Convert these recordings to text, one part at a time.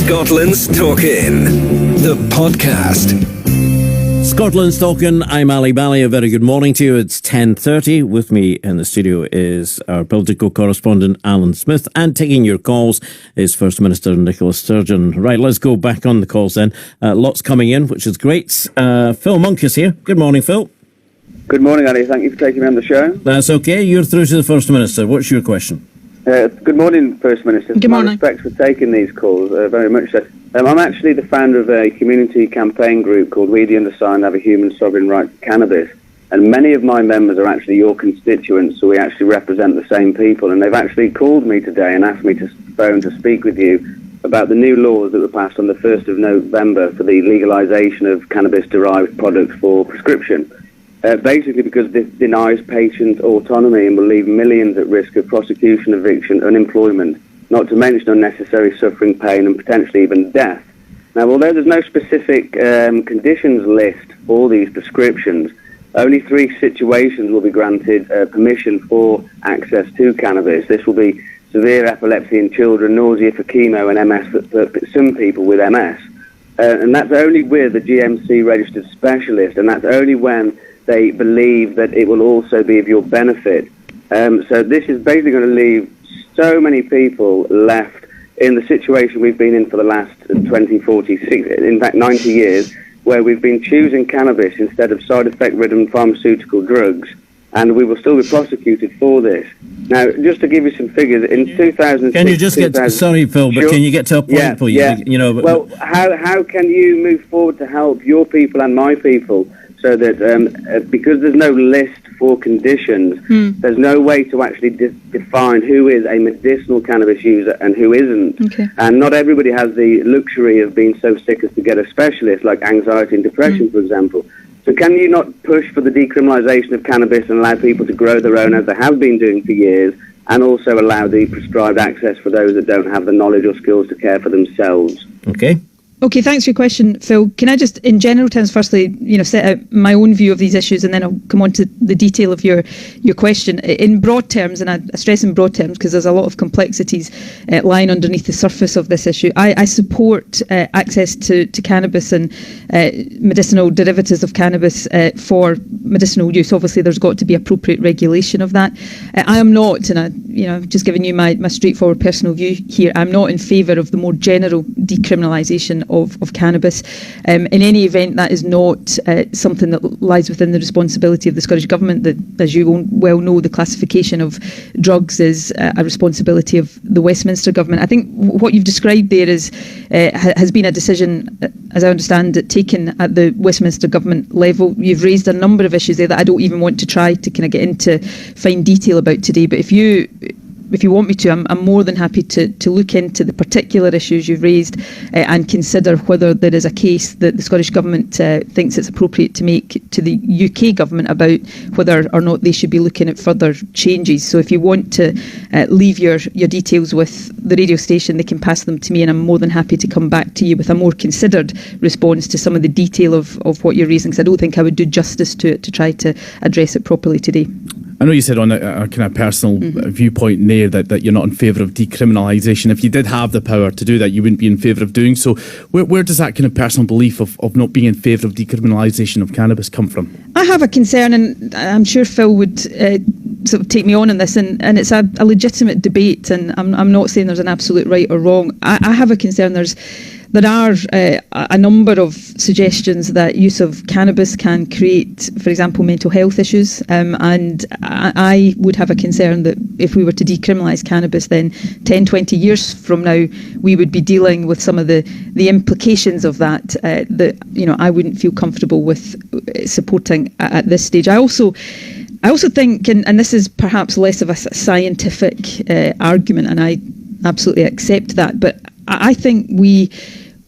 Scotland's Talkin', the podcast. Scotland's Talkin', I'm Bally. A very good morning to you. It's 10:30. With me in the studio is our political correspondent, Alan Smith. And taking your calls is First Minister Nicola Sturgeon. Right, let's go back on the calls then. Lots coming in, which is great. Phil Monk is here. Good morning, Phil. Good morning, Ali. Thank you for taking me on the show. That's okay. You're through to the First Minister. What's your question? Good morning, First Minister. Good morning. My respects for taking these calls, very much so. I'm actually the founder of a community campaign group called We the Undersigned Have a Human Sovereign Right to Cannabis, and many of my members are actually your constituents, so we actually represent the same people, and they've actually called me today and asked me to phone to speak with you about the new laws that were passed on the 1st of November for the legalisation of cannabis-derived products for prescription. Basically because this denies patient autonomy and will leave millions at risk of prosecution, eviction, unemployment, not to mention unnecessary suffering, pain and potentially even death. Now, although there's no specific conditions list for these prescriptions, only 3 situations will be granted permission for access to cannabis. This will be severe epilepsy in children, nausea for chemo and MS for some people with MS. And that's only with a GMC registered specialist, and that's only when they believe that it will also be of your benefit. So this is basically going to leave so many people left in the situation we've been in for the last 20, 40, 60, in fact 90 years, where we've been choosing cannabis instead of side effect-ridden pharmaceutical drugs, and we will still be prosecuted for this. Now, just to give you some figures, in 2006... Can you just get... Sorry, Phil, but can you get to a point, please? Yeah. You know, well, how can you move forward to help your people and my people so that, because there's no list for conditions, there's no way to actually define who is a medicinal cannabis user and who isn't. Okay. And not everybody has the luxury of being so sick as to get a specialist, like anxiety and depression, for example. So can you not push for the decriminalisation of cannabis and allow people to grow their own, as they have been doing for years, and also allow the prescribed access for those that don't have the knowledge or skills to care for themselves? Okay, thanks for your question, Phil. Can I just, in general terms, firstly, set out my own view of these issues, and then I'll come on to the detail of your question. In broad terms, and I stress in broad terms because there's a lot of complexities lying underneath the surface of this issue, I support access to cannabis and medicinal derivatives of cannabis for medicinal use. Obviously, there's got to be appropriate regulation of that. I am not, and I'm just giving you my straightforward personal view here, I'm not in favour of the more general decriminalisation of cannabis. In any event, that is not something that lies within the responsibility of the Scottish Government. That, as you well know, the classification of drugs is a responsibility of the Westminster Government. I think what you've described there has been a decision, as I understand it, taken at the Westminster Government level. You've raised a number of issues there that I don't even want to try to kind of get into fine detail about today, but if you want me to, I'm more than happy to look into the particular issues you've raised and consider whether there is a case that the Scottish Government thinks it's appropriate to make to the UK Government about whether or not they should be looking at further changes. So if you want to leave your details with the radio station, they can pass them to me, and I'm more than happy to come back to you with a more considered response to some of the detail of what you're raising, because I don't think I would do justice to it to try to address it properly today. I know you said on a kind of personal viewpoint there that you're not in favour of decriminalisation. If you did have the power to do that, you wouldn't be in favour of doing so. Where does that kind of personal belief of not being in favour of decriminalisation of cannabis come from? I have a concern, and I'm sure Phil would sort of take me on this, and it's a legitimate debate, and I'm not saying there's an absolute right or wrong. I have a concern. There are a number of suggestions that use of cannabis can create, for example, mental health issues, and I would have a concern that if we were to decriminalise cannabis, then 10, 20 years from now, we would be dealing with some of the implications of that I wouldn't feel comfortable with supporting at this stage. I also think, and this is perhaps less of a scientific argument, and I absolutely accept that, but I think we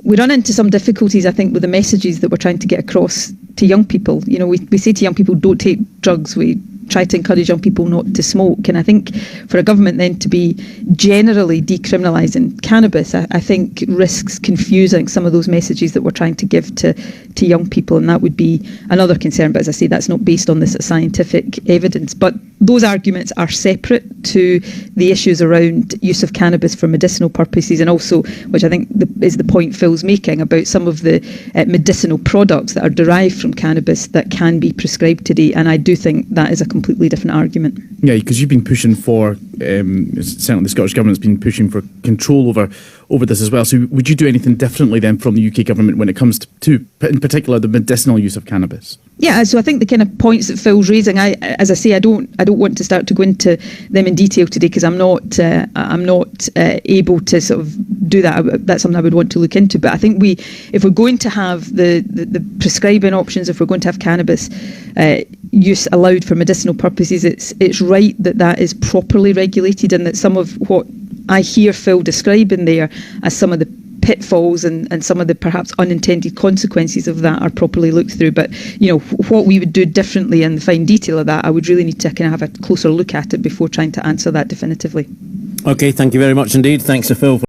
run into some difficulties, I think, with the messages that we're trying to get across to young people. We say to young people, don't take drugs. We try to encourage young people not to smoke. And I think for a government then to be generally decriminalising cannabis, I think risks confusing some of those messages that we're trying to give to young people. And that would be another concern. But as I say, that's not based on this scientific evidence. But those arguments are separate to the issues around use of cannabis for medicinal purposes, and also, which I think is the point Phil's making, about some of the medicinal products that are derived from cannabis that can be prescribed today. And I do think that is a completely different argument. Yeah, because you've been pushing for, certainly the Scottish Government's been pushing for control over this as well. So would you do anything differently then from the UK Government when it comes to in particular, the medicinal use of cannabis? Yeah, so I think the kind of points that Phil's raising, as I say, I don't want to start to go into them in detail today, because I'm not able to sort of do that. That's something I would want to look into. But I think if we're going to have the prescribing options, if we're going to have cannabis use allowed for medicinal purposes, it's right that is properly regulated, and that some of what I hear Phil describing there as some of the pitfalls and some of the perhaps unintended consequences of that are properly looked through. But what we would do differently in the fine detail of that, I would really need to kind of have a closer look at it before trying to answer that definitively. Okay, thank you very much indeed. Thanks to Phil.